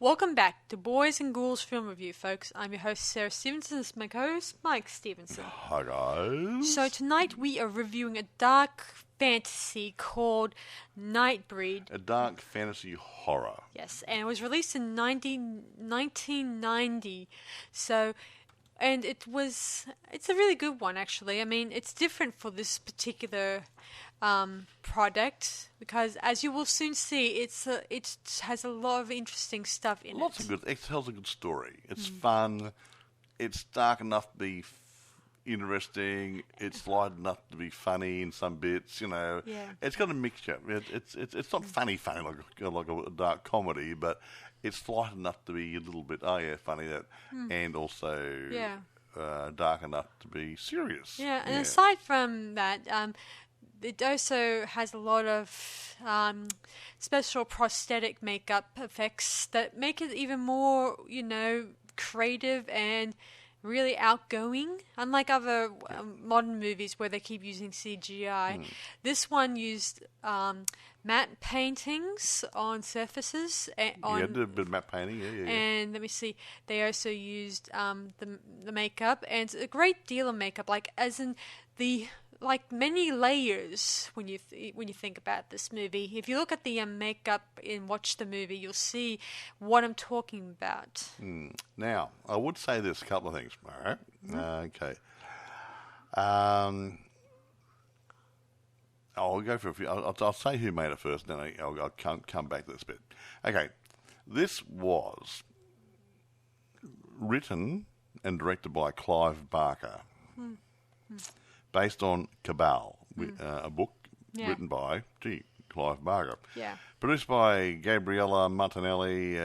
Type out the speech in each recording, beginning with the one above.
Welcome back to Boys and Ghouls Film Review, folks. I'm your host, Sarah Stephenson. This is my co-host, Mike Stephenson. Hi, guys. So tonight we are reviewing a dark fantasy called Nightbreed. A dark fantasy horror. Yes, and it was released in 1990. So, and it's a really good one, actually. I mean, it's different for this particular product because, as you will soon see, it has a lot of interesting stuff in Lots it. of good. It tells a good story. It's fun. It's dark enough to be interesting. It's light enough to be funny in some bits. You know, It's got a mixture. It's not funny like a dark comedy, but it's light enough to be a little bit funny and also dark enough to be serious. Yeah, and aside from that, it also has a lot of special prosthetic makeup effects that make it even more, creative and really outgoing. Unlike other modern movies where they keep using CGI, this one used matte paintings on surfaces. Did a bit of matte painting, yeah. And let me see, they also used the makeup, and it's a great deal of makeup, like many layers when you think about this movie. If you look at the makeup and watch the movie, you'll see what I'm talking about. Now, I would say this, a couple of things, all right? Okay. I'll go for a few. I'll say who made it first, then I'll come back to this bit. Okay, this was written and directed by Clive Barker. Based on Cabal, a book written by Clive Barker. Yeah. Produced by Gabriella Martinelli,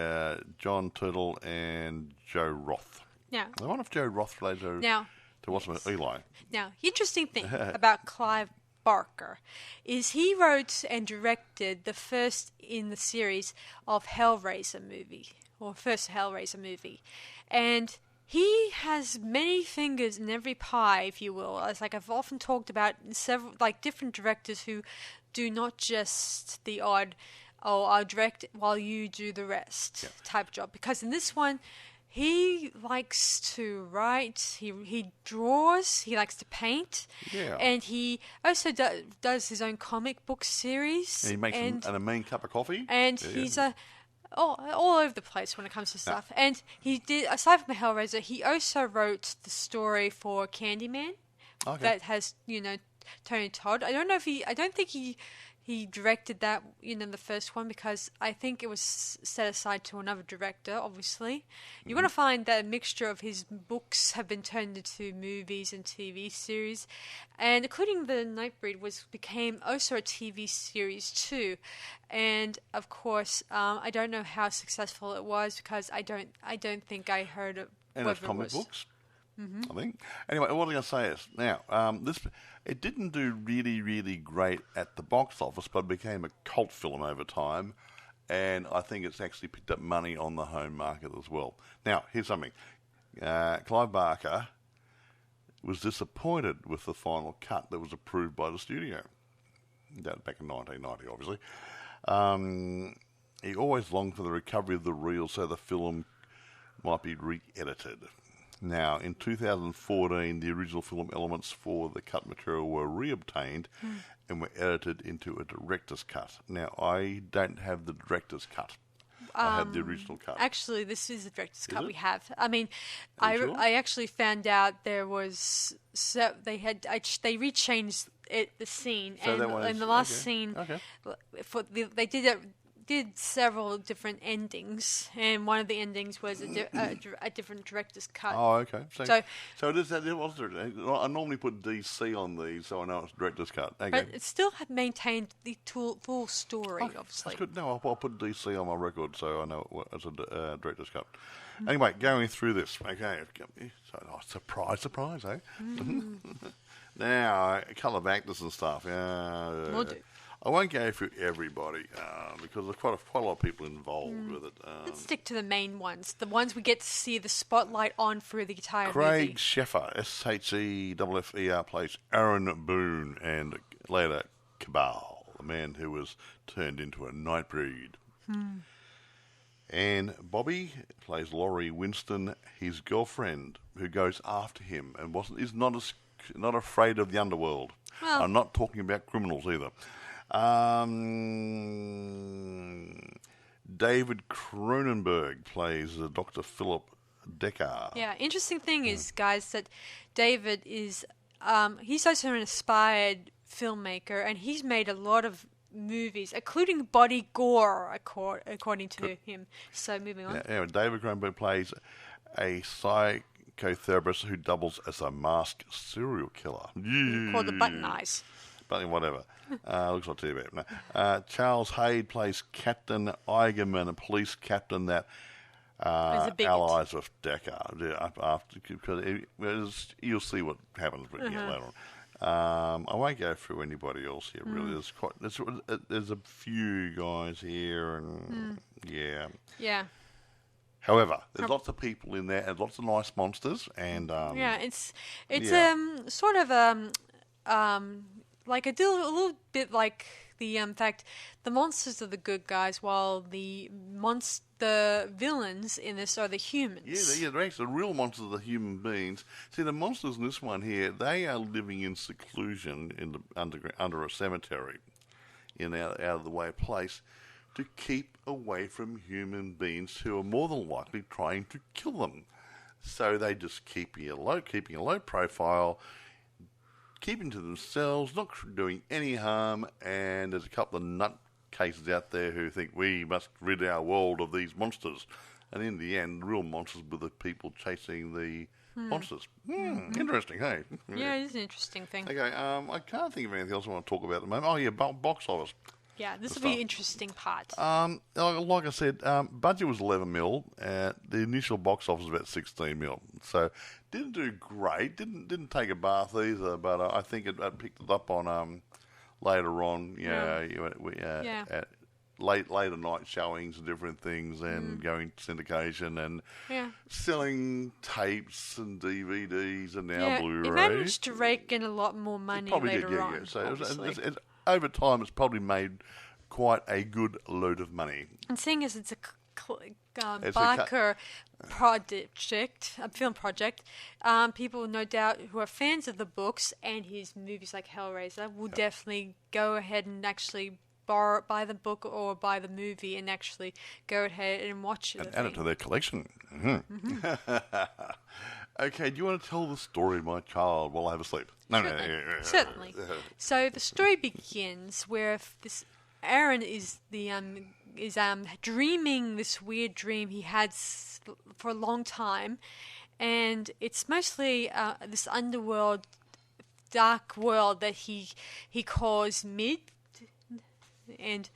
John Turtle, and Joe Roth. Now, I wonder if Joe Roth related to what's name, Eli. Now, the interesting thing about Clive Barker is he wrote and directed the first in the series of Hellraiser movie, or first Hellraiser movie, and he has many fingers in every pie, if you will. As I've often talked about, several different directors who do not just the odd, I'll direct while you do the rest type job. Because in this one, he likes to write, he draws, he likes to paint, and he also does his own comic book series. And he makes a mean cup of coffee. And he's all over the place when it comes to stuff. And he did, aside from Hellraiser, he also wrote the story for Candyman that has, Tony Todd. I don't think he directed that, the first one, because I think it was set aside to another director, obviously. You're going to find that a mixture of his books have been turned into movies and TV series, and including the Nightbreed became also a TV series too. And of course, I don't know how successful it was because I don't think I heard of and it's comic books. I think. Anyway, what I'm going to say is, now, it didn't do really, really great at the box office, but it became a cult film over time, and I think it's actually picked up money on the home market as well. Now, here's something. Clive Barker was disappointed with the final cut that was approved by the studio. That back in 1990, obviously. He always longed for the recovery of the reel so the film might be re-edited. Now, in 2014, the original film elements for the cut material were reobtained and were edited into a director's cut. Now, I don't have the director's cut. I have the original cut. Actually, this is the director's cut it? we have. I mean, Sure? I actually found out there was they rechanged the scene, So and in the last scene, they did several different endings, and one of the endings was a different director's cut. Oh, okay. So it is that. I normally put DC on these, so I know it's director's cut. Okay. But it still had maintained the full story, obviously. That's good. No, I'll put DC on my record, so I know it's a director's cut. Anyway, going through this. Okay. Surprise, eh? Now, a couple of actors and stuff. We'll do. I won't go through everybody because there's quite a lot of people involved with it. Let's stick to the main ones, the ones we get to see the spotlight on through the entire movie. Craig Sheffer, Sheffer, plays Aaron Boone, and later Cabal, the man who was turned into a Nightbreed. And Bobby plays Laurie Winston, his girlfriend, who goes after him and is not afraid of the underworld. Well, I'm not talking about criminals either. David Cronenberg plays Dr. Philip Decker. Yeah, interesting thing is, guys, that David is he's also an aspired filmmaker, and he's made a lot of movies, including body gore, according to him. So moving on. Yeah, David Cronenberg plays a psychotherapist who doubles as a masked serial killer. Called the Button Eyes. But whatever. Looks like too bad. No. Charles Hayde plays Captain Eigerman, a police captain that allies with Decker. Because you'll see what happens later on. I won't go through anybody else here. Really, there's a few guys here, and yeah. However, there's lots of people in there, and lots of nice monsters, and it's sort of like a little bit like the fact the monsters are the good guys, while the villains in this are the humans. Yeah, they're actually the real monsters are the human beings. See, the monsters in this one here, they are living in seclusion in the under a cemetery, in out of the way place, to keep away from human beings who are more than likely trying to kill them. So they just keeping a low profile, keeping to themselves, not doing any harm, and there's a couple of nutcases out there who think we must rid our world of these monsters. And in the end, the real monsters were the people chasing the monsters. Interesting, hey? Yeah, it is an interesting thing. Okay, I can't think of anything else I want to talk about at the moment. Oh, yeah, box office. Yeah, this will be an interesting part. Like I said, budget was 11 mil. The initial box office was about 16 mil. So didn't do great. Didn't take a bath either. But I think it picked it up on later on. At later night showings and different things, and going to syndication and selling tapes and DVDs and now Blu-ray. It managed to rake in a lot more money later on. Yeah. So over time, it's probably made quite a good load of money. And seeing as it's a Barker project, a film project, people no doubt who are fans of the books and his movies like Hellraiser will definitely go ahead and actually buy the book or buy the movie and actually go ahead and watch it. And add it to their collection. Okay, do you want to tell the story of my child while I have a sleep? No. Certainly. So the story begins where this Aaron is dreaming this weird dream he had for a long time, and it's mostly this underworld, dark world that he calls Mid, and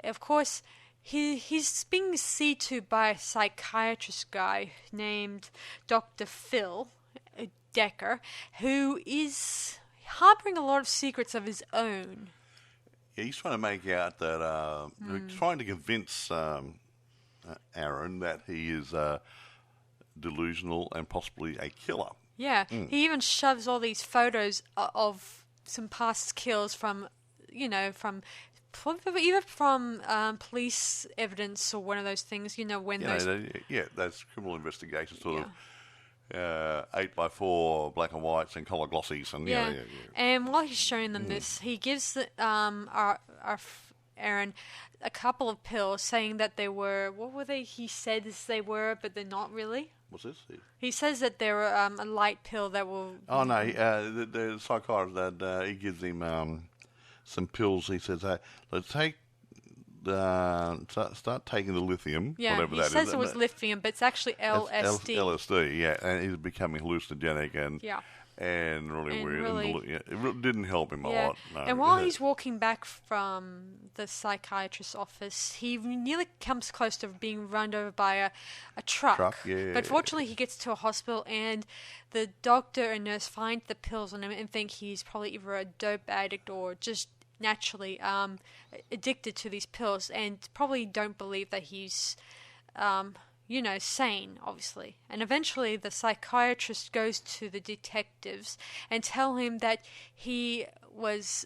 of course he's being seen to by a psychiatrist guy named Dr. Phil Decker, who is harboring a lot of secrets of his own. Yeah, he's trying to make out that trying to convince Aaron that he is delusional and possibly a killer. Yeah, he even shoves all these photos of some past kills from police evidence or one of those things, when that's criminal investigation sort of 8x4 black and whites and colour glossies and And while he's showing them this, he gives our Aaron a couple of pills, saying that they were, what were they? He said they were, but they're not really. What's this? He says that they were a light pill that will. Oh no, the psychiatrist he gives him some pills. He says, let's take. Start taking the lithium, whatever that is. He says it was lithium, but it's actually LSD. LSD, and he's becoming hallucinogenic and really weird. It didn't help him a lot. No. And while he's walking back from the psychiatrist's office, he nearly comes close to being run over by a truck. But fortunately, he gets to a hospital, and the doctor and nurse find the pills on him and think he's probably either a dope addict or just naturally addicted to these pills, and probably don't believe that he's sane, obviously. And eventually the psychiatrist goes to the detectives and tell him that he was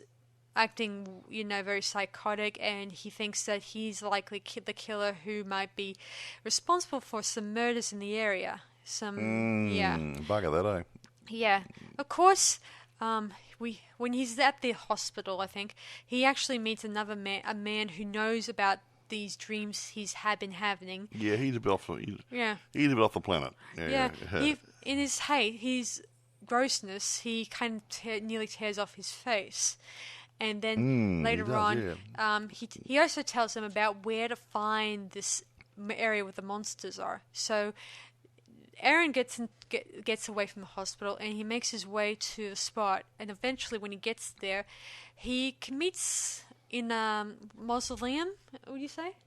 acting, very psychotic, and he thinks that he's likely the killer who might be responsible for some murders in the area. Bugger that, eh? Yeah. Of course, when he's at the hospital, I think, he actually meets another man, a man who knows about these dreams he's been having. Yeah, he's a bit off the planet. Yeah. In his grossness, he kind of nearly tears off his face. And then later on, he also tells them about where to find this area where the monsters are. So Aaron gets away from the hospital, and he makes his way to the spot. And eventually, when he gets there, he meets in a mausoleum. What would you say?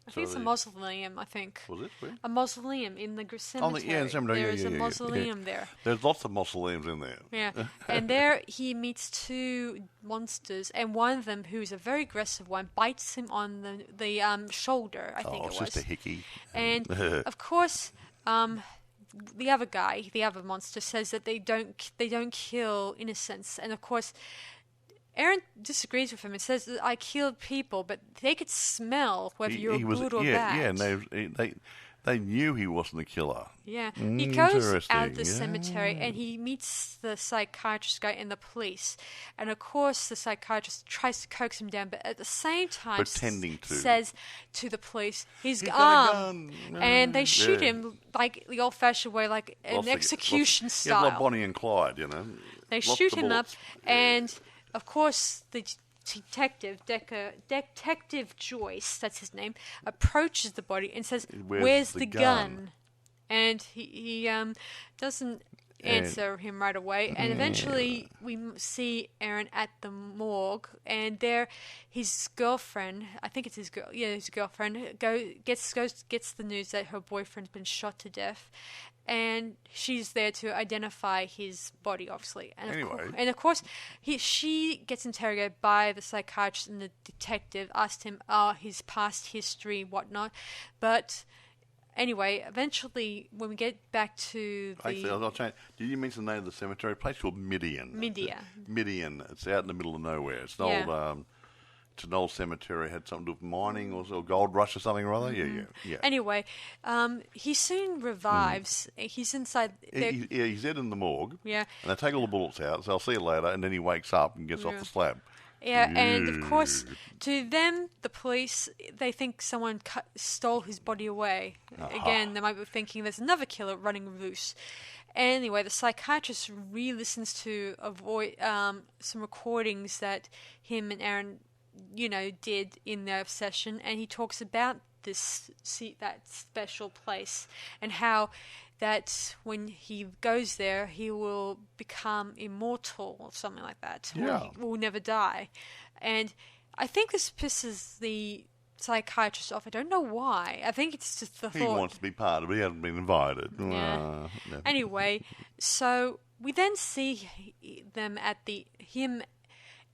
I think it's a mausoleum, I think. Was it? Where? A mausoleum in the cemetery. The cemetery. There is a mausoleum there. There's lots of mausoleums in there. Yeah. And there he meets two monsters, and one of them, who's a very aggressive one, bites him on the shoulder, I think it was. Oh, Sister Hickey. And, of course, the other monster, says that they don't kill innocents. And, of course, Aaron disagrees with him and says that I killed people, but they could smell whether you're good or bad. Yeah, and they knew he wasn't the killer. Yeah. He goes out of the cemetery and he meets the psychiatrist guy and the police. And, of course, the psychiatrist tries to coax him down, but at the same time says to the police, he's armed. And they shoot him like the old-fashioned way, like an execution style. Yeah, like Bonnie and Clyde, They shoot him up, and... Of course, the Detective Joyce, that's his name, approaches the body and says, "Where's the gun?" And he doesn't answer him right away. And eventually, we see Aaron at the morgue, and there, his girlfriend, I think it's his girlfriend, gets the news that her boyfriend's been shot to death. And she's there to identify his body, obviously. And of course, she gets interrogated by the psychiatrist, and the detective asked him his past history, whatnot. But anyway, eventually, when we get back to the... Actually, I'll change. Did you mention the name of the cemetery? A place called Midian. Midian. It's out in the middle of nowhere. It's an old cemetery. Had something to do with mining or gold rush or something or other. Yeah. Anyway, he soon revives. He's inside. He's dead in the morgue. Yeah. And they take all the bullets out. So I'll see you later. And then he wakes up and gets off the slab. Yeah, and of course, to them, the police, they think someone stole his body away. Again, they might be thinking there's another killer running loose. Anyway, the psychiatrist re-listens to some recordings that him and Aaron, did in their session, and he talks about that special place and how that when he goes there, he will become immortal or something like that. Yeah. He will never die. And I think this pisses the psychiatrist off. I don't know why. I think it's just the thought. He wants to be part of it. He hasn't been invited. Yeah. Anyway, so we then see them at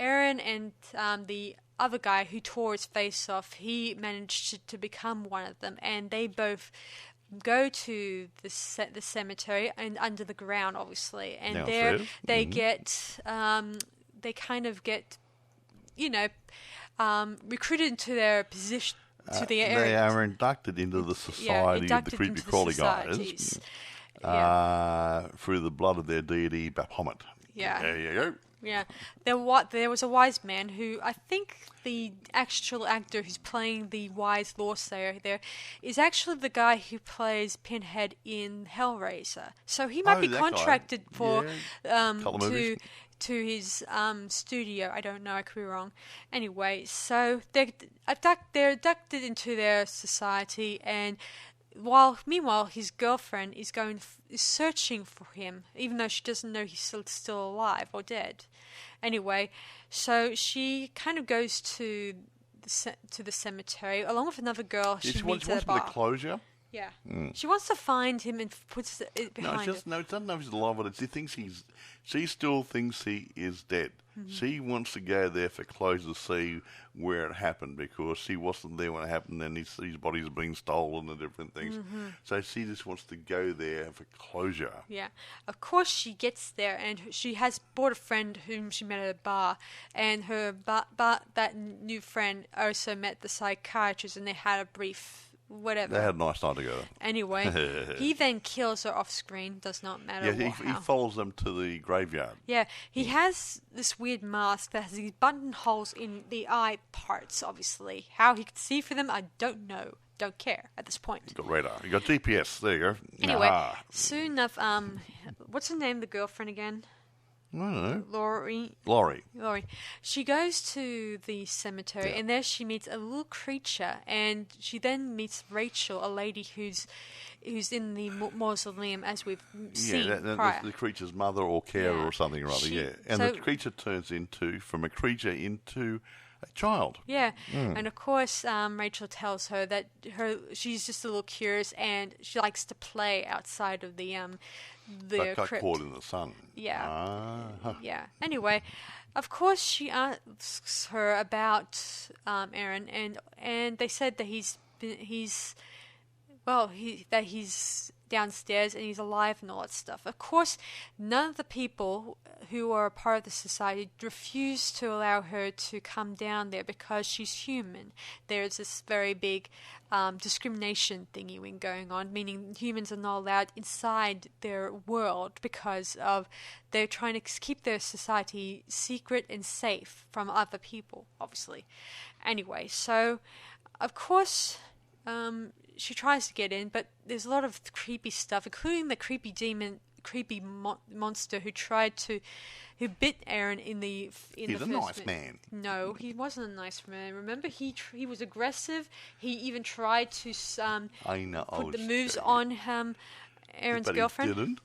Aaron and the other guy who tore his face off. He managed to become one of them, and they both go to the cemetery and under the ground, obviously, and there they get they kind of get recruited into their position to the area. They are inducted into the society of the creepy crawly guys through the blood of their deity Baphomet. Yeah. There you go. Yeah, there was a wise man who, I think the actual actor who's playing the wise lawsayer there is actually the guy who plays Pinhead in Hellraiser. So he might be contracted for to his studio. I don't know, I could be wrong. Anyway, so they're abducted into their society, and meanwhile, his girlfriend is searching for him, even though she doesn't know he's still alive or dead. Anyway, so she kind of goes to the cemetery along with another girl. She meets at a bar. She wants a bit of closure. Yeah. She wants to find him and puts it behind her. No, it's not know if he's alive, but she still thinks he is dead. Mm-hmm. She wants to go there for closure to see where it happened because she wasn't there when it happened and his body's being stolen and different things. Mm-hmm. So she just wants to go there for closure. Yeah. Of course she gets there and she has brought a friend whom she met at a bar, and her that new friend also met the psychiatrist and they had a brief whatever. They had a nice time together. Anyway, he then kills her off screen. Does not matter. Yeah, he follows them to the graveyard. Yeah, he has this weird mask that has these buttonholes in the eye parts, obviously. How he could see for them, I don't know. Don't care at this point. You got radar. You got GPS. There you go. Anyway, soon enough, what's her name, the girlfriend again? I don't know. Laurie. She goes to the cemetery, and there she meets a little creature, and she then meets Rachel, a lady who's in the mausoleum, as we've seen prior. The creature's mother or carer or something or other, And the creature turns from a creature into a child. Yeah, and of course Rachel tells her that she's just a little curious, and she likes to play outside of the got caught in the sun. Yeah. Yeah. Anyway, of course she asks her about Aaron, and they said that he's downstairs and he's alive and all that stuff. Of course, none of the people who are a part of the society refuse to allow her to come down there because she's human. There's this very big discrimination thingy going on, meaning humans are not allowed inside their world because they're trying to keep their society secret and safe from other people, obviously. Anyway, so of course she tries to get in, but there's a lot of creepy stuff, including the creepy monster who bit Aaron in the He's a nice man. No, he wasn't a nice man. Remember, he was aggressive. He even tried to put the moves on Aaron's girlfriend. He didn't.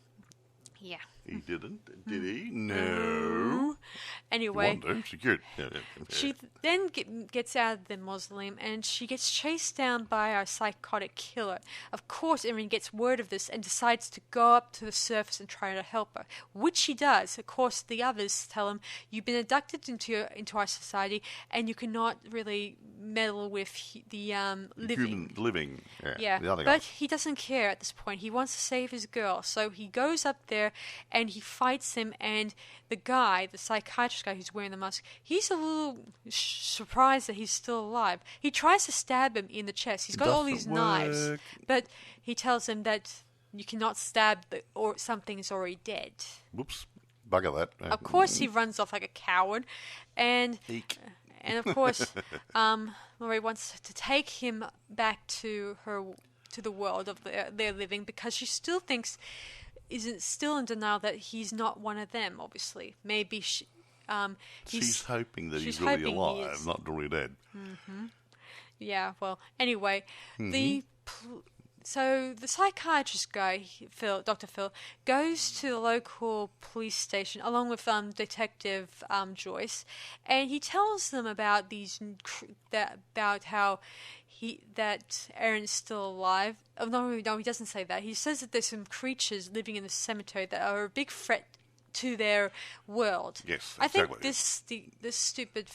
Yeah. He didn't, did he? No. Anyway, she's good. She then gets out of the mausoleum and she gets chased down by our psychotic killer. Of course, Erin gets word of this and decides to go up to the surface and try to help her, which she does. Of course, the others tell him, "You've been inducted into our society, and you cannot really meddle with the living. Yeah. But he doesn't care at this point. He wants to save his girl, so he goes up there and he fights him. And the guy, the psychiatrist guy who's wearing the mask, he's a little surprised that he's still alive. He tries to stab him in the chest. He's got all these knives, but he tells him that you cannot stab or something is already dead. Whoops, bugger that. Of course, he runs off like a coward, and of course, Laurie wants to take him back to the world of their living because she still thinks. Isn't still in denial that he's not one of them, obviously. Maybe she's hoping that he's really alive, not really dead. Mm-hmm. Yeah, well, anyway, so the psychiatrist guy, Dr. Phil, goes to the local police station along with Detective Joyce, and he tells them about how that Aaron's still alive. Oh, no, he doesn't say that. He says that there's some creatures living in the cemetery that are a big threat to their world. Yes, exactly. I think this stupid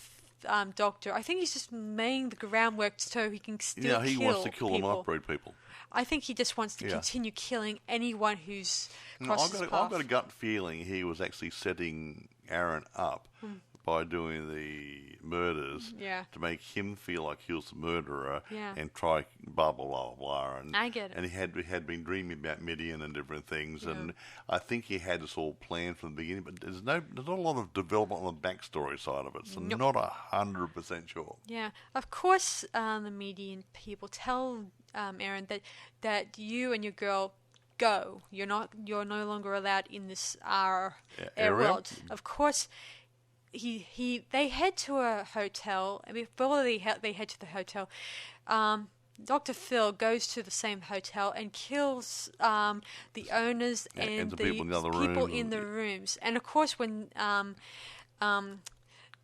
doctor, I think he's just laying the groundwork so he can still kill he wants to kill the Nightbreed people. I think he just wants to continue killing anyone who's crossed his path. I've got a gut feeling he was actually setting Aaron up by doing the murders to make him feel like he was the murderer and try blah, blah, blah, blah. And, I get it. And he had been dreaming about Midian and different things. Yeah. And I think he had this all planned from the beginning, but there's not a lot of development on the backstory side of it, so not 100% sure. Yeah. Of course, the Midian people tell Aaron that you and your girl go. You're no longer allowed in this our world. Of course, they head to a hotel, and before they head to the hotel, Dr. Phil goes to the same hotel and kills the owners and the people in the rooms. And of course, when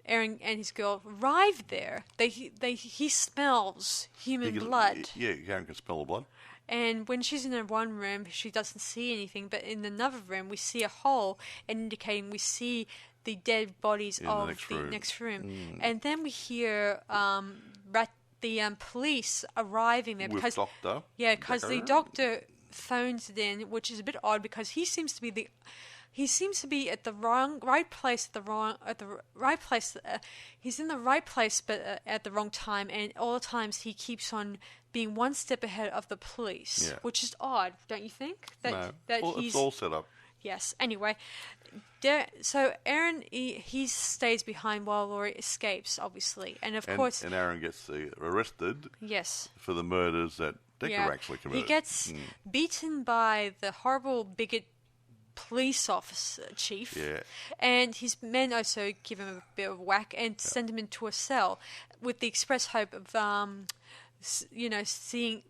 Aaron and his girl arrive there, he smells human blood. Yeah, Aaron can smell the blood. And when she's in one room, she doesn't see anything. But in another room, we see a hole, indicating we see the dead bodies of the next room. And then we hear the police arriving there. With doctor. Yeah, because the doctor phones it in, which is a bit odd because he seems to be at the right place he's in the right place, but at the wrong time, and all the times he keeps on being one step ahead of the police, which is odd, don't you think? It's all set up. Yes. Anyway, so Aaron he stays behind while Laurie escapes, obviously, and of course, and Aaron gets arrested. Yes. For the murders that Decker actually committed. He gets beaten by the horrible bigot police officer chief, and his men also give him a bit of a whack and send him into a cell with the express hope of seeing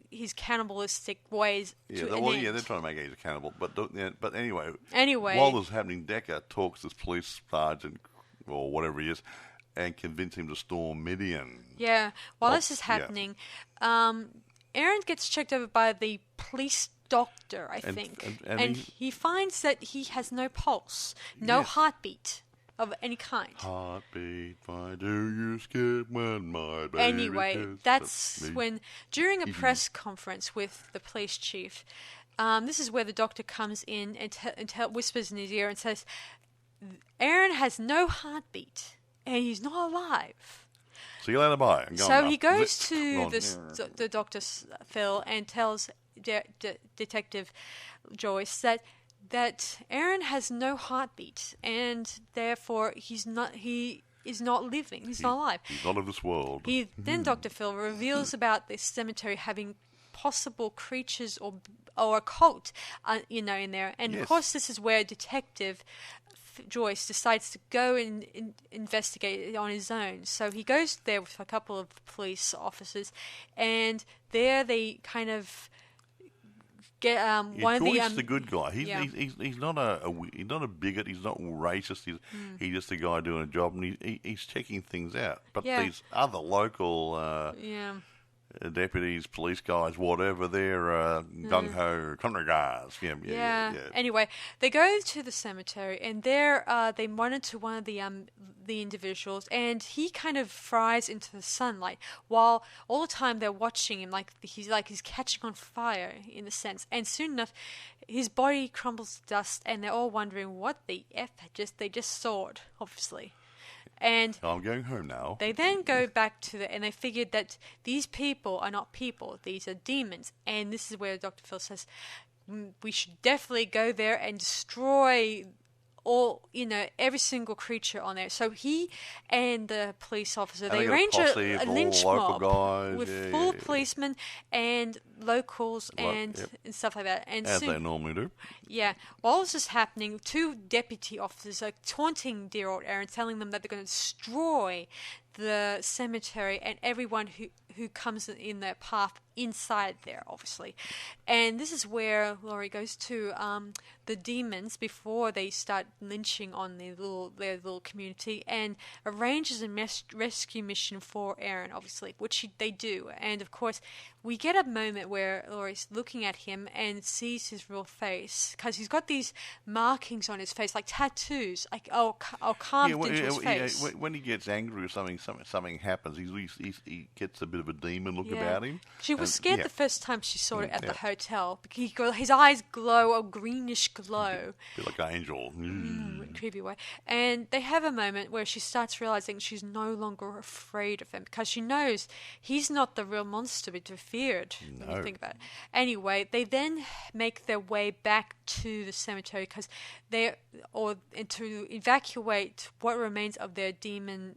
his cannibalistic ways to an end. They're trying to make him a cannibal, but anyway, while this is happening, Decker talks to this police sergeant or whatever he is and convince him to storm Midian. While this is happening, Aaron gets checked over by the police doctor, I think, and he finds that he has no pulse, no heartbeat of any kind. Heartbeat, why do you skip when my baby Anyway, that's when, during a press conference with the police chief, this is where the doctor comes in and whispers in his ear and says, Aaron has no heartbeat and he's not alive. So you let him by. So he goes to the Dr. Phil and tells Detective Joyce that Aaron has no heartbeat and therefore he is not living. He's not alive. He's not of this world. Then Dr. Phil reveals about this cemetery having possible creatures or a cult, in there. And of course, this is where Detective Joyce decides to go and investigate it on his own. So he goes there with a couple of police officers, and there they kind of get one of the. Joyce is the good guy. He's not a bigot. He's not racist. He's just a guy doing a job, and he's checking things out. But these other local deputies, police guys, whatever, they're gung-ho country guys. Anyway, they go to the cemetery, and there they run into one of the individuals, and he kind of fries into the sunlight, while all the time they're watching him he's catching on fire in a sense. And soon enough, his body crumbles to dust, and they're all wondering what the F they just saw it, obviously. And I'm going home now. They then go back and they figured that these people are not people; these are demons. And this is where Dr. Phil says we should definitely go there and destroy every single creature on there. So he and the police officer, they arrange a lynch mob with full policemen and locals and stuff like that. And as they normally do. Yeah. While this is happening, two deputy officers are taunting dear old Aaron, telling them that they're going to destroy the cemetery and everyone who comes in their path inside there, obviously. And this is where Laurie goes to the demons before they start lynching on their little community, and arranges a rescue mission for Aaron, obviously, which they do. And of course, we get a moment where Laurie's looking at him and sees his real face, because he's got these markings on his face, like tattoos, carved into his face. When he gets angry or something happens, he gets a bit of a demon look about him. She was scared the first time she saw it at the hotel. His eyes glow a greenish glow. A bit like an angel. Creepy way. And they have a moment where she starts realizing she's no longer afraid of him, because she knows he's not the real monster to be feared when you think about it. Anyway, they then make their way back to the cemetery to evacuate what remains of their demon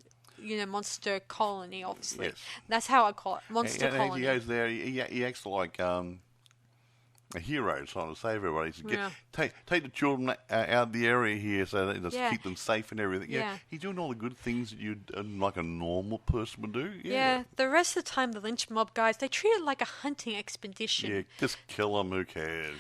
monster colony, obviously. Yes. That's how I call it, monster colony. He goes there, he acts like a hero trying to save everybody. He says, take the children out of the area here so that keep them safe and everything. He's doing all the good things that you'd like a normal person would do. The rest of the time, the lynch mob guys, they treat it like a hunting expedition. Just kill them, who cares?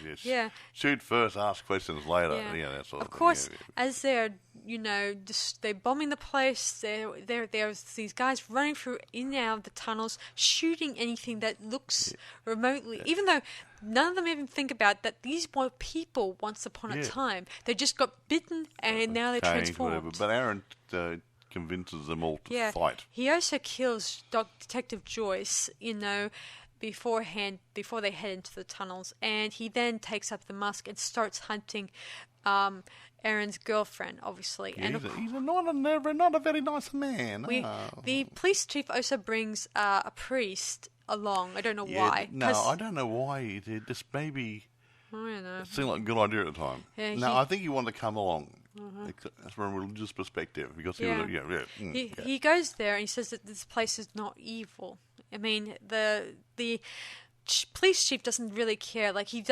Shoot first, ask questions later. That sort of course, as they're they're bombing the place. There's these guys running through in and out of the tunnels, shooting anything that looks remotely, even though none of them even think about that these were people once upon a time. They just got bitten and now they're transformed. Whatever. But Aaron convinces them all to fight. He also kills Detective Joyce, beforehand, before they head into the tunnels, and he then takes up the musk and starts hunting Aaron's girlfriend, obviously. Yeah, he's not a very nice man. The police chief also brings a priest along. I don't know why. No, I don't know why he did. Just maybe I don't know. It seemed like a good idea at the time. Yeah, I think he wanted to come along. From a religious perspective, because he goes there and he says that this place is not evil. I mean, the police chief doesn't really care. Like as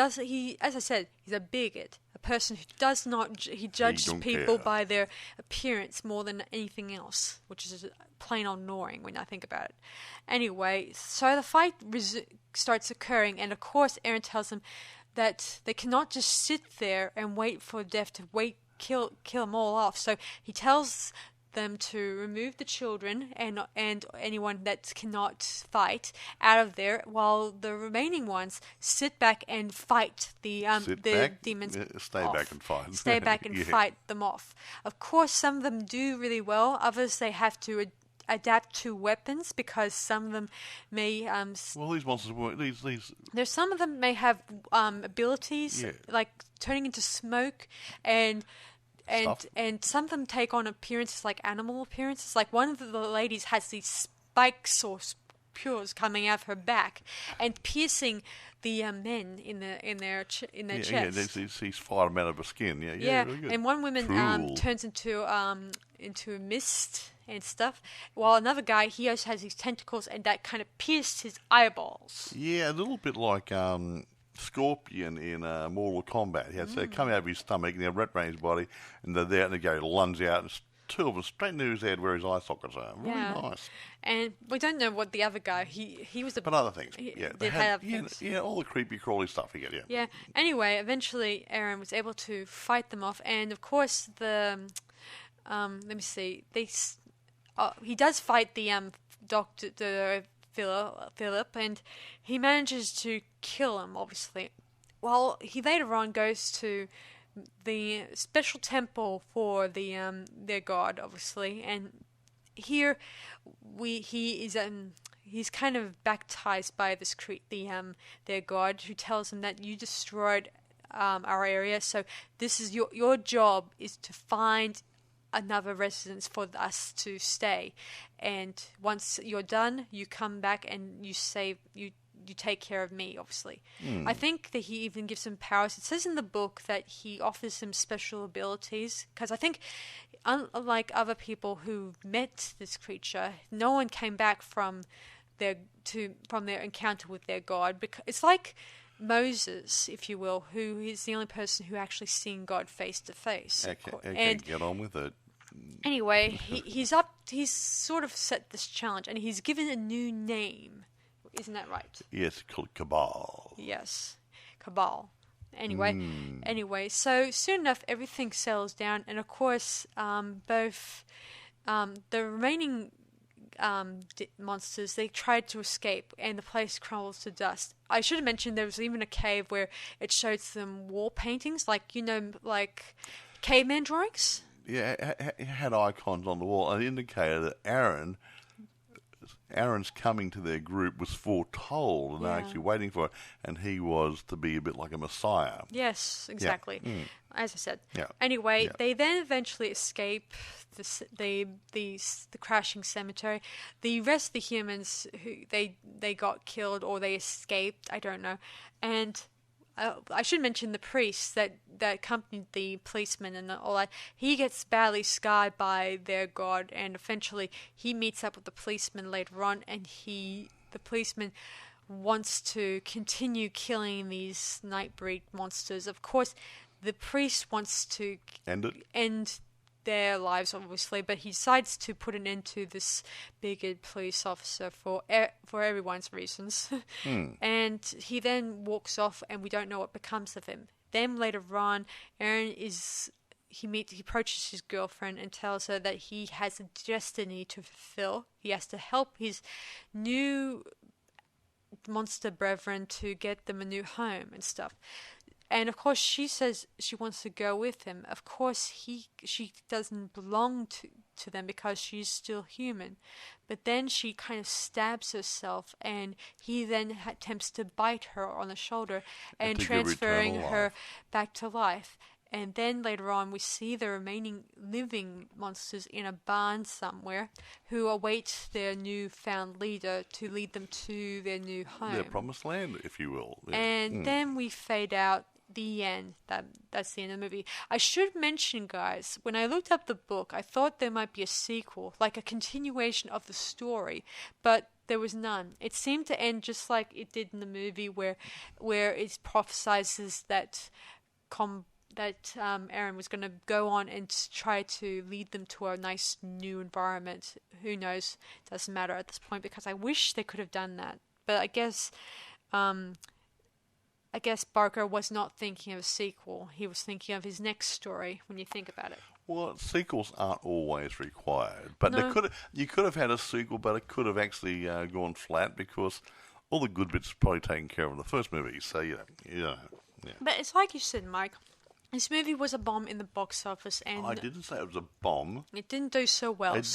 I said, he's a bigot, a person who does not. He judges people by their appearance more than anything else, which is plain old annoying when I think about it. Anyway, so the fight starts occurring, and of course, Aaron tells them that they cannot just sit there and wait for death to kill them all off. So he tells them to remove the children and anyone that cannot fight out of there, while the remaining ones sit back and fight the demons. Stay back and fight. Stay back and fight them off. Of course, some of them do really well. Others they have to adapt to weapons, because some of them may these monsters work. There's some of them may have abilities like turning into smoke and some of them take on appearances like animal appearances. Like one of the ladies has these spikes or spurs coming out of her back and piercing the men in their chest. Yeah, he's fired them out of her skin. Yeah. Really good. And one woman turns into a mist and stuff, while another guy, he also has these tentacles and that kind of pierced his eyeballs. Yeah, a little bit like Scorpion in Mortal Kombat. They come out of his stomach and they red rain his body, and they're there and they go lunge out, and two of them straight into his head where his eye sockets are. Really nice. And we don't know what the other guy, he was but other things. They had other things. Yeah, all the creepy crawly stuff he get. Yeah. Anyway, eventually Aaron was able to fight them off, and of course the let me see, he does fight the Dr. Philip, and he manages to kill him, obviously. Well, he later on goes to the special temple for their god, obviously, and here he's kind of baptized by this their god, who tells him that you destroyed our area, so this is your job is to find another residence for us to stay, and once you're done, you come back and you take care of me, obviously. I think that he even gives him powers. It says in the book that he offers him special abilities, because I think unlike other people who met this creature, no one came back from their encounter with their god, because it's like Moses, if you will, who is the only person who actually seen God face to face. And get on with it. Anyway, he's sort of set this challenge, and he's given a new name. Isn't that right? Yes, called Cabal. Yes, Cabal. Anyway, so soon enough, everything settles down, and of course, both the remaining monsters, they tried to escape, and the place crumbles to dust. I should have mentioned there was even a cave where it showed some wall paintings, like caveman drawings. Yeah, it had icons on the wall, and it indicated that Aaron's coming to their group was foretold, and they're actually waiting for it, and he was to be a bit like a messiah. Yes, exactly. Yeah. As I said. Yeah. Anyway, they then eventually escape the crashing cemetery. The rest of the humans, who they got killed or they escaped, I don't know. And I should mention the priest that accompanied the policeman and all that. He gets badly scarred by their god, and eventually he meets up with the policeman later on, and the policeman wants to continue killing these Nightbreed monsters. Of course, the priest wants to end their lives, obviously, but he decides to put an end to this bigoted police officer for everyone's reasons. And he then walks off, and we don't know what becomes of him. Then later on, Aaron is he approaches his girlfriend and tells her that he has a destiny to fulfill. He has to help his new monster brethren to get them a new home and stuff. And of course she says she wants to go with him. Of course she doesn't belong to them because she's still human. But then she kind of stabs herself, and he then attempts to bite her on the shoulder and transferring her back to life. And then later on, we see the remaining living monsters in a barn somewhere who await their newfound leader to lead them to their new home. Their promised land, if you will. Yeah. And then we fade out. The end. That's the end of the movie. I should mention, guys, when I looked up the book, I thought there might be a sequel, like a continuation of the story, but there was none. It seemed to end just like it did in the movie, where it prophesizes that Aaron was going to go on and try to lead them to a nice new environment. Who knows? Doesn't matter at this point, because I wish they could have done that. But I guess Barker was not thinking of a sequel. He was thinking of his next story, when you think about it. Well, sequels aren't always required. But you could have had a sequel, but it could have actually gone flat, because all the good bits are probably taken care of in the first movie. So, yeah. But it's like you said, Mike. This movie was a bomb in the box office, and I didn't say it was a bomb. It didn't do so well. It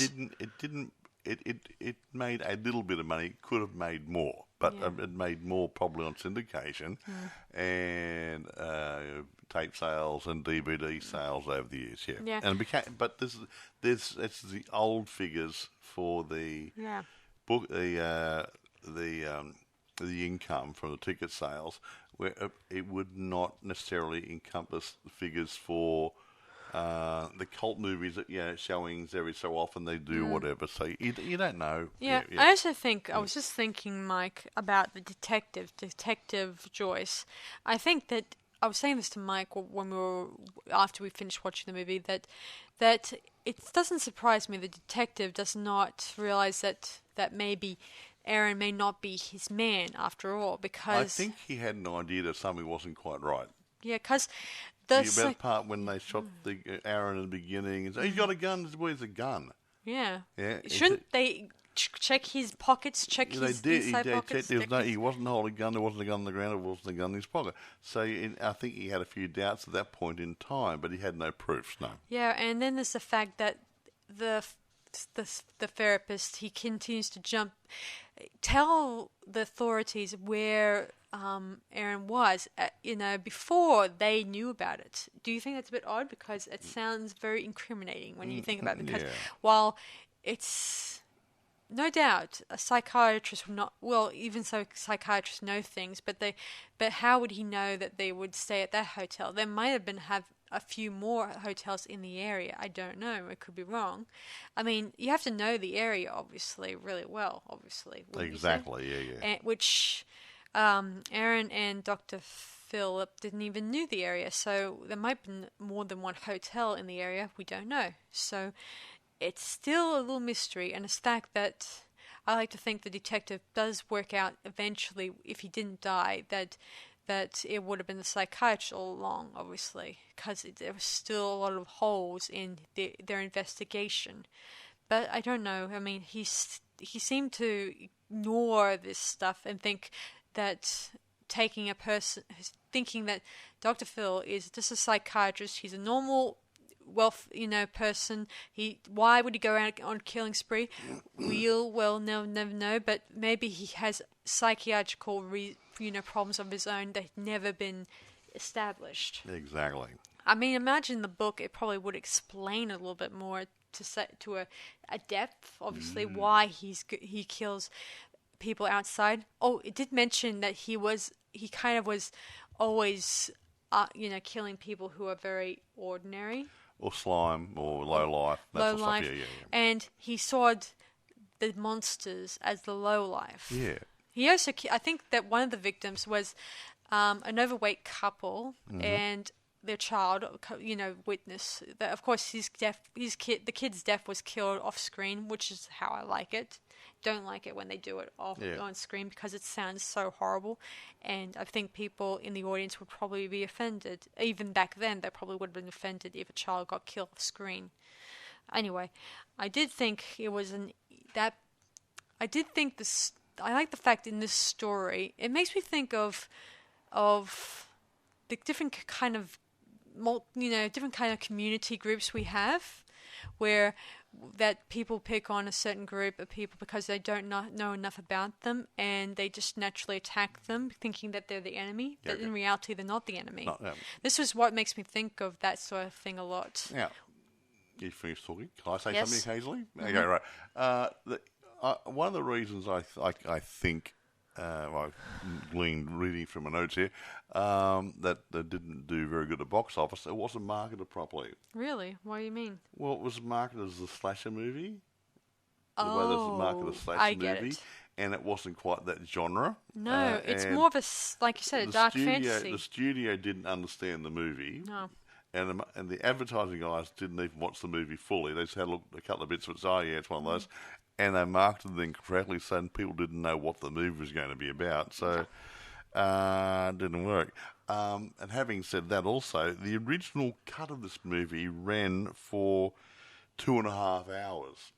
didn't. It made a little bit of money. It could have made more, but it made more probably on syndication and tape sales and DVD sales over the years. Yeah. And it became. But it's the old figures for the book, the income from the ticket sales, where it would not necessarily encompass the figures for the cult movies that showings every so often they do whatever. So you don't know. Yeah. I also think I was just thinking, Mike, about the Detective Joyce. I think that I was saying this to Mike after we finished watching the movie that it doesn't surprise me the detective does not realize that maybe Aaron may not be his man after all, because I think he had an idea that something wasn't quite right. Yeah, because the part when they shot the Aaron in the beginning, and he's got a gun. Where's a gun? Yeah. Shouldn't they check his pockets? Check his inside pockets. He wasn't holding a gun. There wasn't a gun on the ground. There wasn't a gun in his pocket. So I think he had a few doubts at that point in time, but he had no proofs. No. Yeah, and then there's the fact that the therapist, he continues to tell the authorities where Aaron was, before they knew about it. Do you think that's a bit odd? Because it sounds very incriminating when you think about it. Because while it's no doubt a psychiatrist would not, well, even so, psychiatrists know things, but how would he know that they would stay at that hotel? There might have a few more hotels in the area. I don't know. I could be wrong. I mean, you have to know the area, obviously, really well, obviously. Exactly, yeah. And, which Aaron and Dr. Philip didn't even know the area, so there might be more than one hotel in the area. We don't know. So it's still a little mystery, and it's the fact that I like to think the detective does work out eventually, if he didn't die, that it would have been the psychiatrist all along, obviously, because there was still a lot of holes in their investigation. But I don't know. I mean, he seemed to ignore this stuff and think that thinking that Dr. Phil is just a psychiatrist. He's a normal person. Why would he go out on a killing spree? We'll never know. But maybe he has psychiatrical problems of his own that had never been established. Exactly. I mean, imagine the book. It probably would explain a little bit more to a depth, obviously, why he kills people outside. Oh, it did mention that he kind of was always killing people who are very ordinary. Or slime, or low life. Low life. Yeah. And he saw the monsters as the low life. Yeah. He also, I think that one of the victims was an overweight couple and their child, witness. Of course, the kid's death was killed off screen, which is how I like it. don't like it when they do it on screen because it sounds so horrible, and I think people in the audience would probably be offended. Even back then, they probably would have been offended if a child got killed off screen. Anyway, I did think it was I like the fact in this story, it makes me think of the different kind of community groups we have, where that people pick on a certain group of people because they don't know enough about them, and they just naturally attack them, thinking that they're the enemy. But in reality, they're not the enemy. This is what makes me think of that sort of thing a lot. Yeah. You finished talking? Can I say something occasionally? Mm-hmm. Okay, right. One of the reasons I think, I've gleaned reading from my notes here, that they didn't do very good at the box office, it wasn't marketed properly. Really? What do you mean? Well, it was marketed as a slasher movie. The way this is marketed as a slasher I get movie. It. And it wasn't quite that genre. No, it's more of a, like you said, a dark fantasy. The studio didn't understand the movie. No. And the advertising guys didn't even watch the movie fully. They just had a look, a couple of bits of it. Oh, yeah, it's one of those. And they marketed it incorrectly, so people didn't know what the movie was going to be about. So it didn't work. And having said that also, the original cut of this movie ran for 2.5 hours.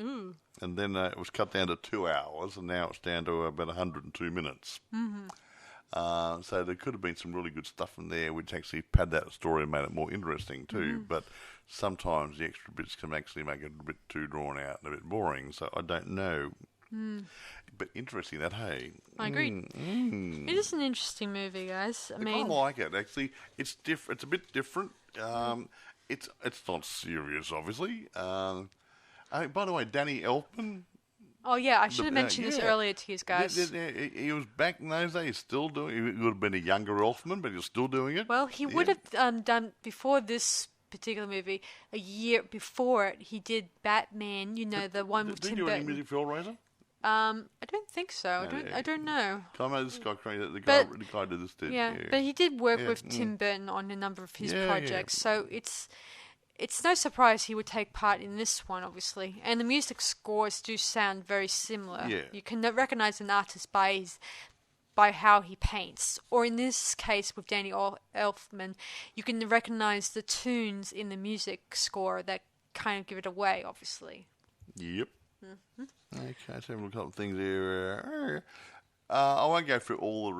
Ooh. And then it was cut down to 2 hours, and now it's down to about 102 minutes. Mm-hmm. So there could have been some really good stuff in there which actually padded out the story and made it more interesting too. Mm-hmm. But sometimes the extra bits can actually make it a bit too drawn out and a bit boring. So I don't know. But interesting that, hey. I agree. It is an interesting movie, guys. I like it, actually. It's a bit different. It's not serious, obviously. By the way, Danny Elfman... Oh, yeah, I should have mentioned this earlier to you guys. He was back in those days, still doing it. He would have been a younger Elfman, but he was still doing it. Well, he would have done, before this particular movie, a year before it, he did Batman, the one with Tim Burton. Did you do any music for Hellraiser? I don't think so. I don't know. I know this guy, the guy did this too. Yeah, but he did work with Tim Burton on a number of his projects, so it's no surprise he would take part in this one, obviously. And the music scores do sound very similar. Yeah. You can recognize an artist by how he paints. Or in this case, with Danny Elfman, you can recognize the tunes in the music score that kind of give it away, obviously. Yep. Mm-hmm. Okay, let's have a couple of things here. I won't go through all the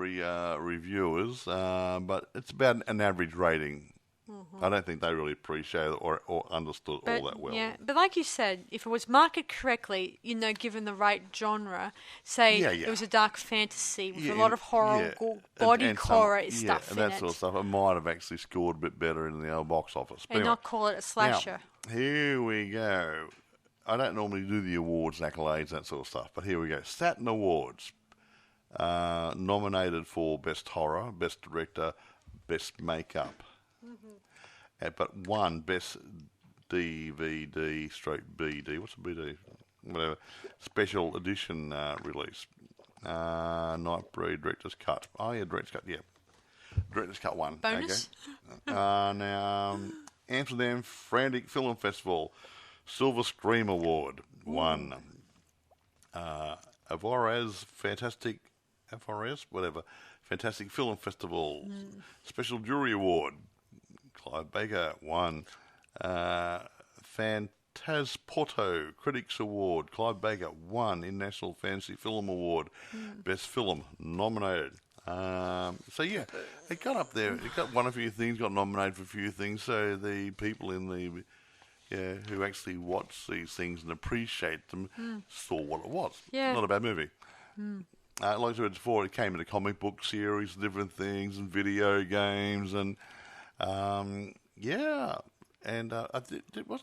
reviewers, but it's about an average rating. Mm-hmm. I don't think they really appreciated or understood all that well. Yeah, but like you said, if it was marketed correctly, given the right genre, say it was a dark fantasy with a lot of horror, body horror stuff and that sort of stuff, it might have actually scored a bit better in the old box office. And not call it a slasher. Now, here we go. I don't normally do the awards, accolades, that sort of stuff, but here we go. Saturn Awards. Nominated for Best Horror, Best Director, Best Makeup. Mm-hmm. But one Best DVD/BD. What's a BD? Whatever. Special edition release. Nightbreed Director's Cut. Oh, yeah, Director's Cut, yeah. Director's Cut 1. Bonus? Okay. Now, Amsterdam Frantic Film Festival. Silver Scream Award. 1. Avoraz Fantastic Film Festival. Special Jury Award. Clive Baker, 1. Phantasporto Critics Award. Clive Baker, 1. International Fantasy Film Award. Best Film, nominated. It got up there. It won a few things, got nominated for a few things, so the people in the... who actually watch these things and appreciate them saw what it was. Yeah. Not a bad movie. Like I said before, it came in a comic book series, different things, and video games, and and this was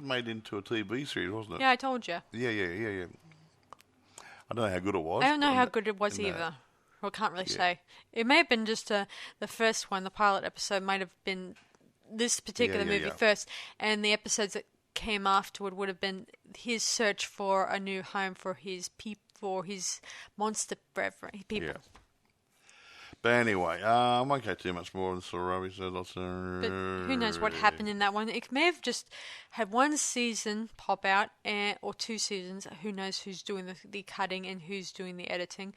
made into a TV series, wasn't it? Yeah, I told you. Yeah. I don't know how good it was. I don't know how good it was either. Well, can't really say. It may have been just the first one, the pilot episode might have been this particular movie first, and the episodes that came afterward would have been his search for a new home for his monster brethren, people. Yeah. But anyway, I won't go too much more on the story. But who knows what happened in that one? It may have just had one season pop out, or 2 seasons. Who knows who's doing the cutting and who's doing the editing.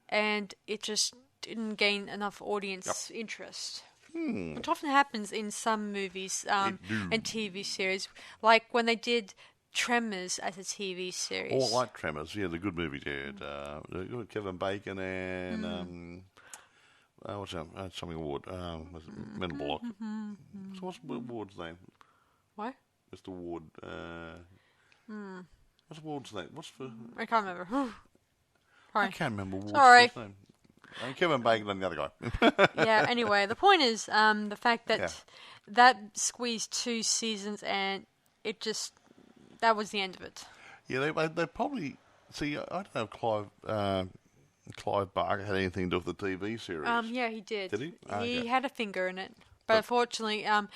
And it just didn't gain enough audience interest. Which often happens in some movies and TV series. Like when they did Tremors as a TV series. Oh, I like Tremors. Yeah, the good movie. Yeah, Kevin Bacon and what's that? Something award. Mental Block. So what's Ward's name? What? Mr. Ward. What's Ward's name? I can't remember. I can't remember Ward's first name. Kevin Bacon and the other guy. Yeah. Anyway, the point is the fact that that squeezed 2 seasons and it just. That was the end of it. Yeah, they probably... See, I don't know if Clive Barker had anything to do with the TV series. Yeah, he did. Did he? He had a finger in it. But unfortunately, I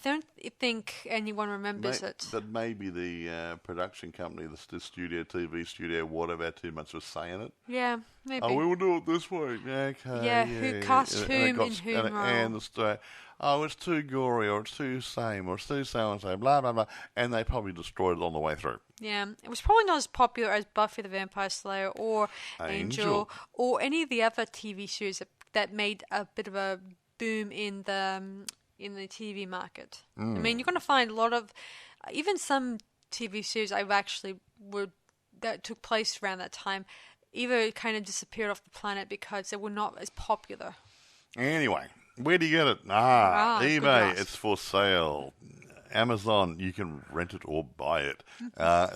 don't think anyone remembers it. But maybe the production company, the studio, TV studio, whatever, had too much of a say in it. Yeah, maybe. Oh, we will do it this way. Okay. Yeah, who cast whom in whom role. And the story. Oh, it's too gory, or it's too same, or it's too so-and-so, blah, blah, blah. And they probably destroyed it on the way through. Yeah, it was probably not as popular as Buffy the Vampire Slayer or Angel or any of the other TV series that made a bit of a boom in the TV market. I mean, you're going to find a lot of, even some TV series that took place around that time, either kind of disappeared off the planet because they were not as popular. Anyway, where do you get it? eBay, it's for sale. Amazon, you can rent it or buy it.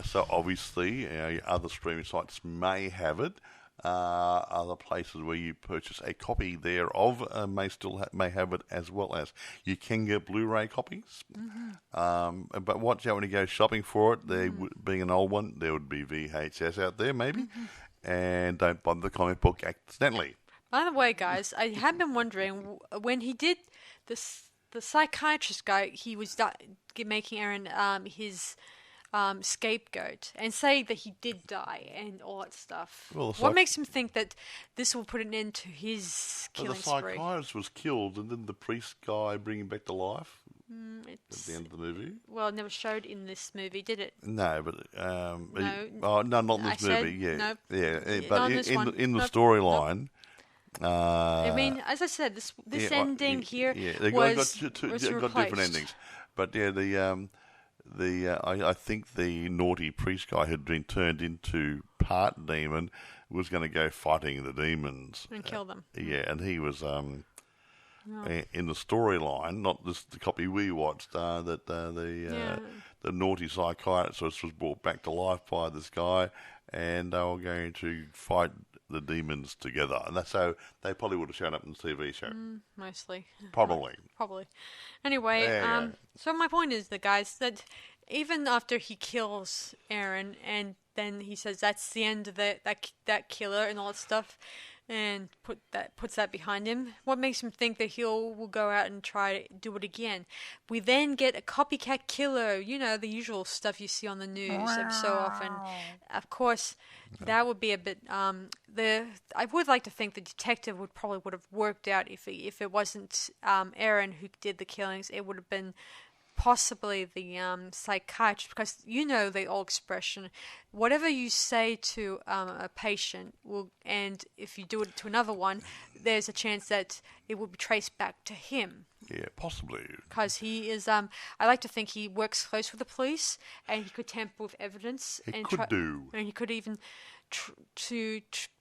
So obviously, other streaming sites may have it. Other places where you purchase a copy thereof may have it as well as. You can get Blu-ray copies. But watch out when you go shopping for it. Being an old one, there would be VHS out there maybe. And don't buy the comic book accidentally. By the way, guys, I have been wondering, when he did this, the psychiatrist guy, he was making Aaron his scapegoat and saying that he did die and all that stuff. Well, what makes him think that this will put an end to his killing spree? The psychiatrist was killed, and then the priest guy bring him back to life at the end of the movie. Well, it never showed in this movie, did it? No, but no, not in this movie. Yeah, no, but in the storyline. I mean, as I said, this ending here was got different endings, but I think the naughty priest guy had been turned into part demon was going to go fighting the demons and kill them. And he was in the storyline, not the copy we watched. That the naughty psychiatrist was brought back to life by this guy, and they were going to fight the demons together, and that's how they probably would have shown up in the TV show. Mostly. Probably. Anyway, so my point is, that even after he kills Aaron, and then he says that's the end of that killer and all that stuff, and puts that behind him, what makes him think that will go out and try to do it again? We then get a copycat killer, the usual stuff you see on the news so often. Of course, that would be a bit. I would like to think the detective would have worked out if it wasn't Aaron who did the killings, it would have been possibly the psychiatrist, because the old expression, whatever you say to a patient and if you do it to another one, there's a chance that it will be traced back to him. Yeah, possibly. Because he is, I like to think he works close with the police, and he could tamper with evidence. And he could even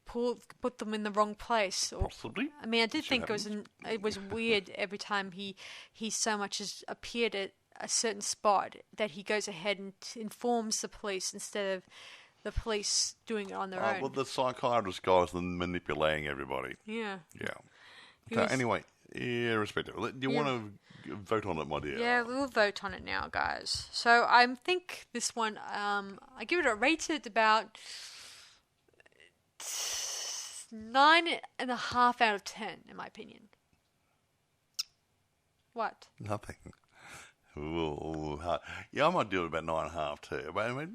put them in the wrong place. Possibly. I mean, I did think it was weird every time he so much as appeared at a certain spot that he goes ahead and informs the police instead of the police doing it on their own. Well, the psychiatrist guy was manipulating everybody. Yeah. So anyway, irrespective. Do you want to vote on it, my dear? Yeah, we'll vote on it now, guys. So I think this one, I give it rated about 9.5 out of 10, in my opinion. What? Nothing. Ooh, yeah, I might do it about 9.5 too. But I mean,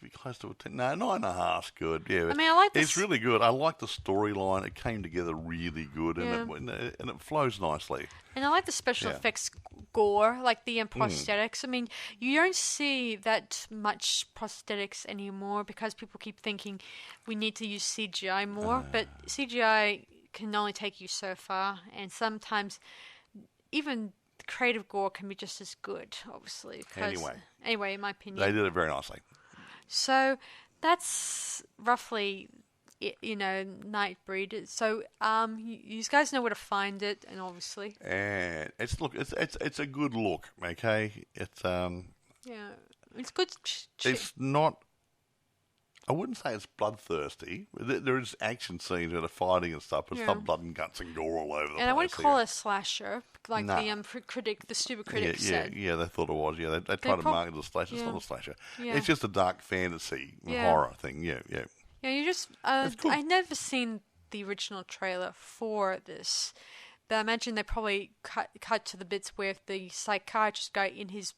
be close to a 10. No, 9.5's good. Yeah, I mean, I like this. It's really good. I like the storyline. It came together really good, and it flows nicely. And I like the special effects gore, like the prosthetics. I mean, you don't see that much prosthetics anymore because people keep thinking we need to use CGI more, but CGI can only take you so far, and sometimes even creative gore can be just as good, obviously. Anyway, in my opinion, they did it very nicely. So that's roughly it, Nightbreed. So you guys know where to find it, and obviously, and it's a good look. Okay, it's it's good. It's not. I wouldn't say it's bloodthirsty. There is action scenes where they're fighting and stuff, but it's not blood and guts and gore all over the place. And I wouldn't call it a slasher, like the stupid critic said. Yeah, they thought it was. Yeah, they tried to market it as a slasher. It's not a slasher. Yeah. It's just a dark fantasy horror thing. Yeah. Yeah, you just. I've never seen the original trailer for this, but I imagine they probably cut to the bits where the psychiatrist guy in his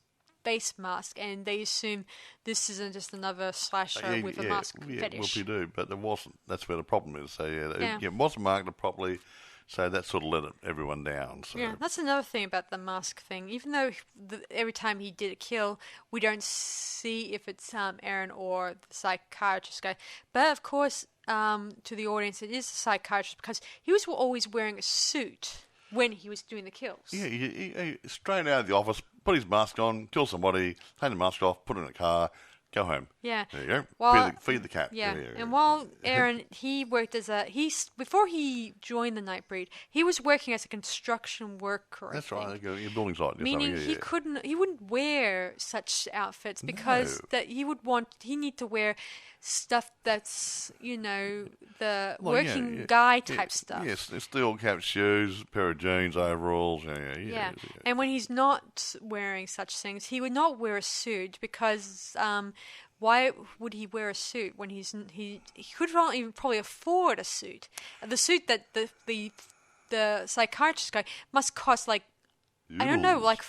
face mask, and they assume this isn't just another slasher with a mask fetish. Well, we do, but there wasn't. That's where the problem is. So it wasn't marketed properly, so that sort of let everyone down. So. Yeah, that's another thing about the mask thing. Even though every time he did a kill, we don't see if it's Aaron or the psychiatrist guy. But of course, to the audience, it is the psychiatrist because he was always wearing a suit when he was doing the kills. Yeah, he straight out of the office, put his mask on, kill somebody, take the mask off, put it in a car, go home. Yeah. There you go. Feed the cat. Yeah. And while Aaron, he worked before he joined the Nightbreed, he was working as a construction worker. That's right. Your building site. Meaning he wouldn't wear such outfits because he need to wear stuff that's, the working guy type stuff. Yes, steel cap shoes, pair of jeans, overalls. Yeah. And when he's not wearing such things, he would not wear a suit because why would he wear a suit when he could not even probably afford a suit? The suit that the psychiatrist guy must cost like I don't know, like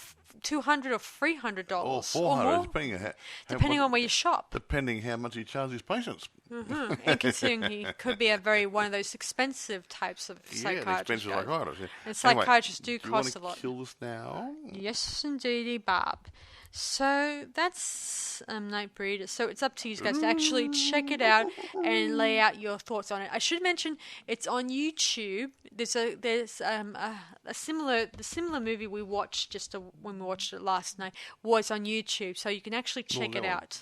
$200 or $300 or $400, depending on where you shop. Depending how much he charges his patients. Mm-hmm. And considering he could be one of those expensive types of psychiatrists. Expensive psychiatrists. Yeah. And psychiatrists do cost a lot. Do you want to kill this now? Yes, indeedy, Bob. So that's Nightbreed. So it's up to you guys to actually check it out and lay out your thoughts on it. I should mention it's on YouTube. There's a similar movie we watched when we watched it last night was on YouTube, so you can actually check it out.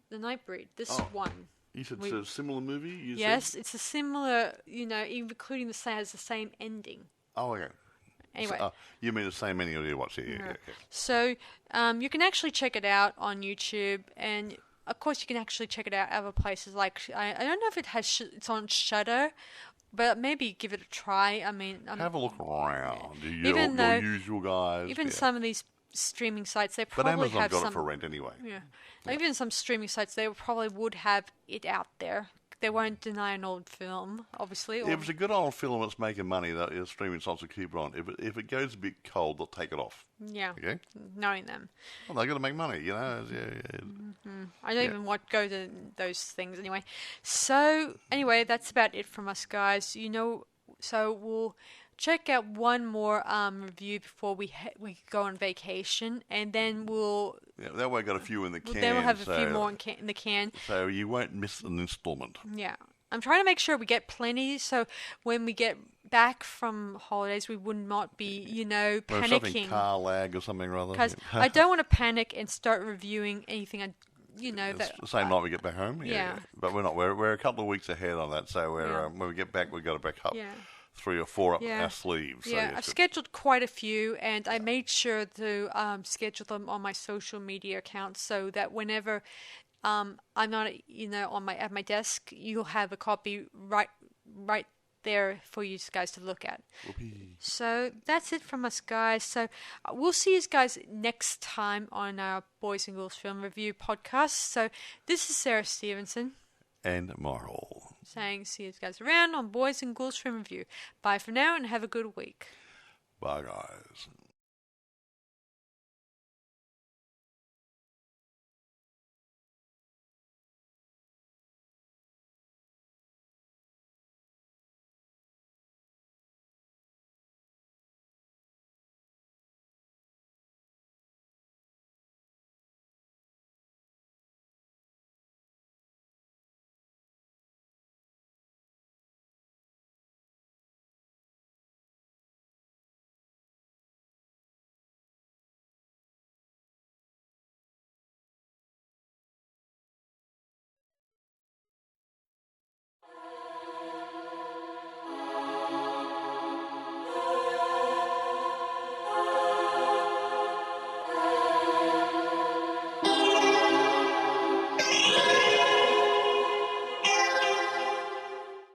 The Nightbreed. This one. You said it's a similar movie? Yes, it's a similar. Including has the same ending. Oh, okay. Anyway. You mean the same ending you watched it? Yeah. So you can actually check it out on YouTube, and of course you can actually check it out other places. Like I don't know if it's on Shudder, but maybe give it a try. I mean, have a look around. Your usual guys. Even some of these streaming sites, they probably have Amazon got it for rent anyway. Yeah. Even some streaming sites, they probably would have it out there. They won't deny an old film, obviously. If it's a good old film that's making money, the streaming sites will keep it on. If it goes a bit cold, they'll take it off. Yeah. Okay. Knowing them. Well, they got to make money, Yeah. Mm-hmm. I don't even go to those things anyway. So anyway, that's about it from us, guys. So we'll check out one more review before we go on vacation, and then we'll. Yeah, that way, got a few in the can. Then we'll have a few more in the can. So you won't miss an installment. Yeah, I'm trying to make sure we get plenty, so when we get back from holidays, we would not be, panicking. Something car lag or something rather. Because I don't want to panic and start reviewing anything. It's the same night we get back home. Yeah. But we're not. We're a couple of weeks ahead on that. So when we get back, we've got to back up. Yeah. 3 or 4 up our sleeves. So I've scheduled quite a few, and I made sure to schedule them on my social media accounts so that whenever I'm not, at my desk, you'll have a copy right there for you guys to look at. Whoopee. So that's it from us, guys. So we'll see you guys next time on our Boys and Ghouls Film Review Podcast. So this is Sarah Stephenson. And Marl. Saying see you guys around on Boys and Ghouls Film Review. Bye for now and have a good week. Bye, guys.